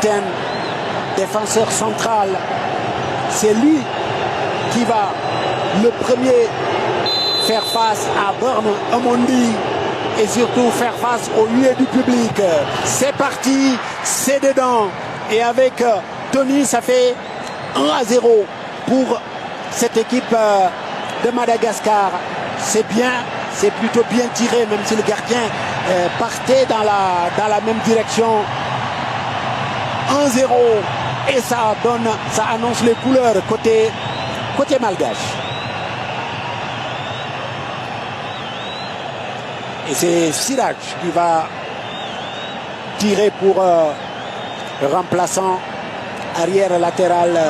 capitaine, défenseur central. C'est lui qui va le premier faire face à Burn Omondi et surtout faire face au huée du public. C'est parti, c'est dedans. Et avec Tony, ça fait 1-0 pour cette équipe de Madagascar. C'est bien, c'est plutôt bien tiré, même si le gardien partait dans la même direction. 1-0 et ça annonce les couleurs côté malgache. Et c'est Siraj qui va tirer pour remplaçant arrière latéral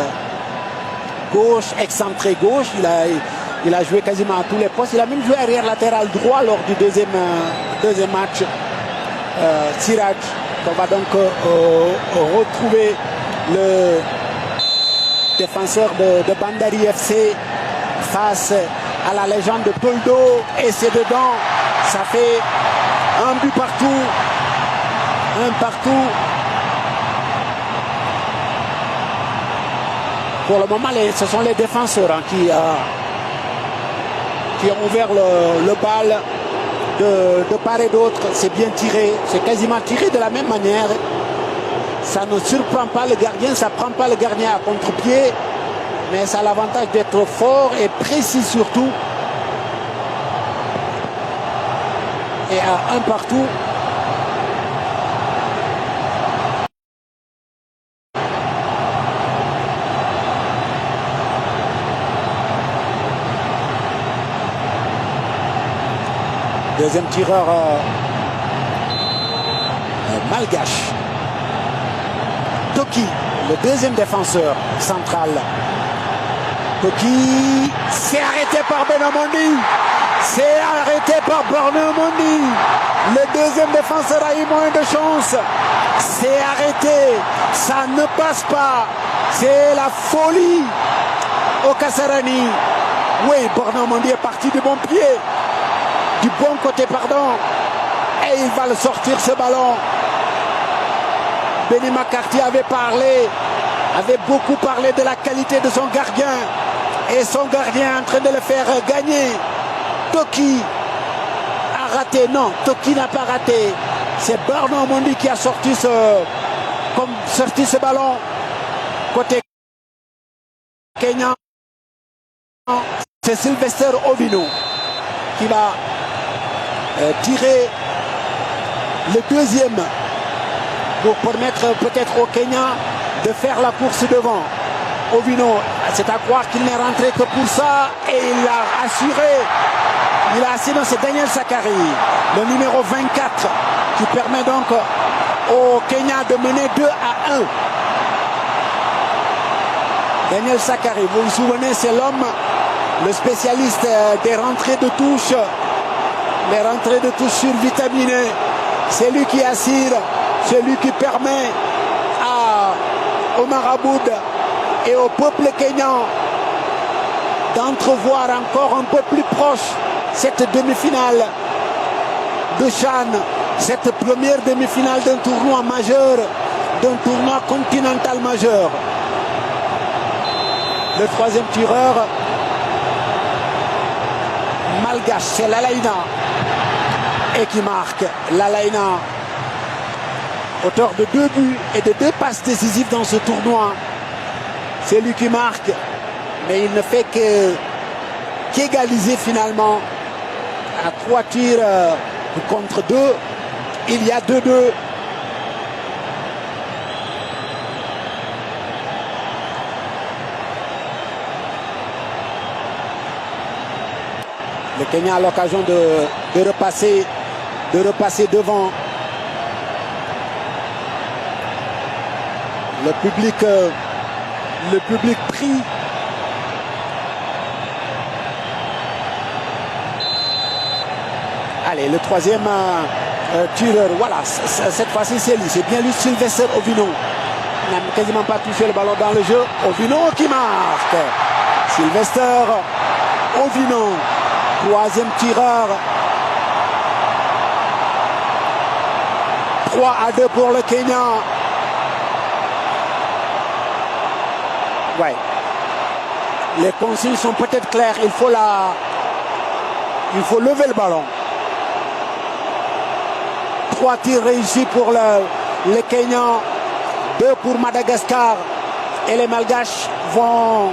gauche, excentré gauche. Il a joué quasiment à tous les postes. Il a même joué arrière latéral droit lors du deuxième match. Siraj, on va donc retrouver le défenseur de Bandari FC face à la légende de Toldo. Et c'est dedans. Ça fait un but partout. Un partout. Pour le moment, ce sont les défenseurs qui ont ouvert le bal de part et d'autre. C'est bien tiré. C'est quasiment tiré de la même manière. Ça ne surprend pas le gardien. Ça ne prend pas le gardien à contre-pied. Mais ça a l'avantage d'être fort et précis surtout. Et à un partout. Deuxième tireur malgache. Toki, le deuxième défenseur central. Toki, c'est arrêté par Benamondi. C'est arrêté par Benamondi. Le deuxième défenseur a eu moins de chance. C'est arrêté. Ça ne passe pas. C'est la folie au Kasarani. Oui, Benamondi est parti du bon pied. Du bon côté, pardon. Et il va le sortir, ce ballon. Benny McCarthy avait beaucoup parlé de la qualité de son gardien. Et son gardien est en train de le faire gagner. Toki a raté. Non, Toki n'a pas raté. C'est Bernard Mondi qui a sorti ce ballon. Côté Kenya, c'est Sylvester Ovino qui va tirer le deuxième pour permettre peut-être au Kenya de faire la course devant. Ovino, c'est à croire qu'il n'est rentré que pour ça et il a assuré. C'est Daniel Sakari, le numéro 24, qui permet donc au Kenya de mener 2-1. Daniel Sakari, vous vous souvenez, c'est l'homme, le spécialiste des rentrées de touche. Les rentrées de touche survitaminées. C'est lui qui assure, c'est lui qui permet à Omar Aboud et au peuple kényan d'entrevoir encore un peu plus proche cette demi-finale de CHAN, cette première demi-finale d'un tournoi majeur, d'un tournoi continental majeur. Le troisième tireur malgache, c'est Lalaina. Et qui marque. Lalaina, auteur de 2 buts et de 2 passes décisives dans ce tournoi. C'est lui qui marque, mais il ne fait qu'égaliser finalement à 3 tirs contre 2. Il y a 2-2. Le Kenya a l'occasion de repasser devant. Le public prie. Allez, le troisième tireur. Voilà, cette fois-ci c'est lui. C'est bien lui, Sylvester Ovino. Il n'a quasiment pas touché le ballon dans le jeu. Ovino qui marque. Sylvester Ovino. Troisième tireur. 3-2 pour le Kenya. Ouais. Les consignes sont peut-être claires. Il faut lever le ballon. 3 tirs réussis pour les Kenyans, 2 pour Madagascar. Et les Malgaches vont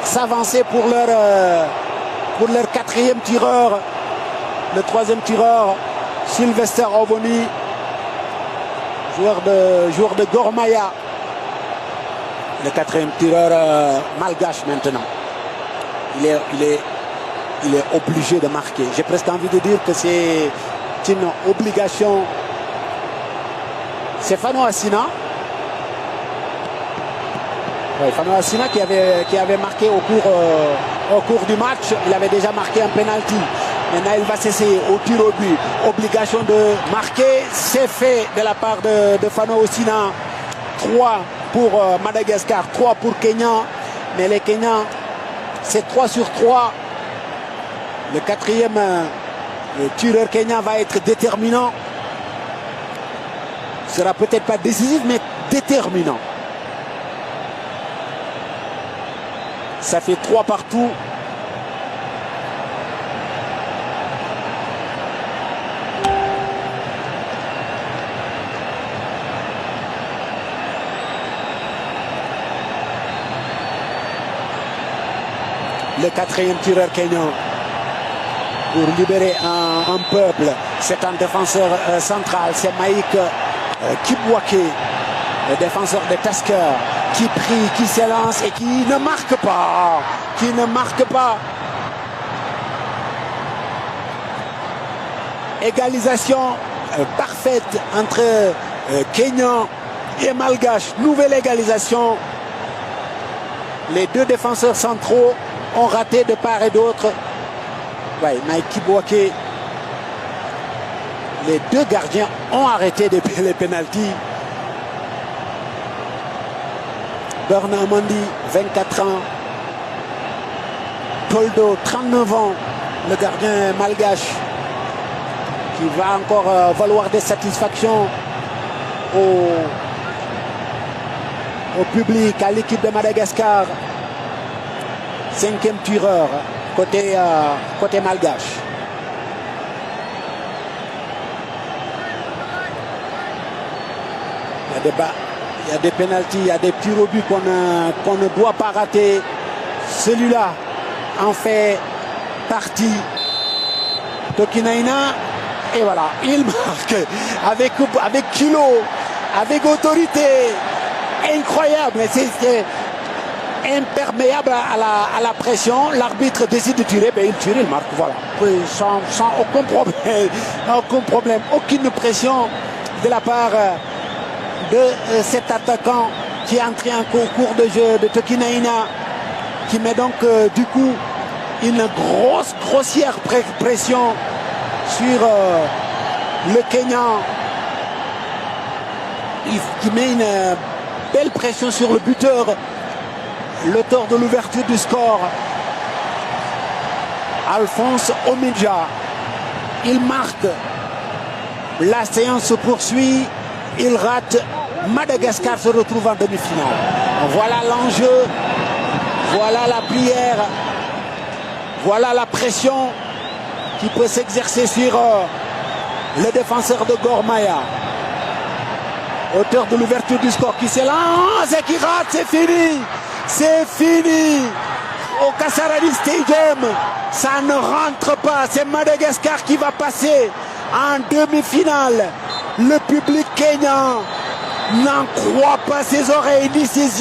s'avancer pour leur 4e tireur. Le 3e tireur, Sylvester Ovoni, joueur de Gor Mahia. Le 4e tireur malgache maintenant. Il est obligé de marquer. J'ai presque envie de dire que c'est une obligation. C'est Fano Assina. Oui, Fano Assina qui avait marqué au cours du match. Il avait déjà marqué un penalty. Maintenant, il va s'essayer au tir au but. Obligation de marquer. C'est fait de la part de Fano Assina. 3 pour Madagascar, 3 pour Kenya. Mais les Kenyans, c'est 3 sur 3. Le 4e tireur kenyan va être déterminant. Il ne sera peut-être pas décisif, mais déterminant. Ça fait 3 partout. Le 4e tireur kenyan pour libérer un peuple. C'est un défenseur central, c'est Maïk Kibwake, le défenseur de Tasker, qui prie, qui s'élance et qui ne marque pas. Égalisation parfaite entre Kenyan et Malgache. Nouvelle égalisation. Les 2 défenseurs centraux ont raté de part et d'autre. Ouais, Maïk Kibwake. Les 2 gardiens ont arrêté depuis les pénaltys. Bernard Mendy, 24 ans. Toldo, 39 ans. Le gardien malgache qui va encore valoir des satisfactions au public, à l'équipe de Madagascar. 5e tireur côté malgache. Il y a des pénaltys, il y a des tirs au but qu'on ne doit pas rater. Celui-là en fait partie. Tokinaina, et voilà, il marque avec kilo, avec autorité. Incroyable, c'est imperméable à la pression. L'arbitre décide de tirer, il tire, il marque, voilà. Sans aucun problème, aucune pression de la part de cet attaquant qui est entré en cours de jeu de Tokinaina, qui met donc du coup une grossière pression sur le Kenyan, qui met une belle pression sur le buteur, l'auteur de l'ouverture du score, Alphonse Omidja. Il marque, la séance se poursuit, il rate, Madagascar se retrouve en demi-finale. Voilà l'enjeu, voilà la prière, voilà la pression qui peut s'exercer sur le défenseur de Gor Mahia. Auteur de l'ouverture du score qui s'élance et qui rate, c'est fini. C'est fini. Au Kasarani Stadium, ça ne rentre pas. C'est Madagascar qui va passer en demi-finale. Le public kenyan n'en croit pas ses oreilles ni ses yeux.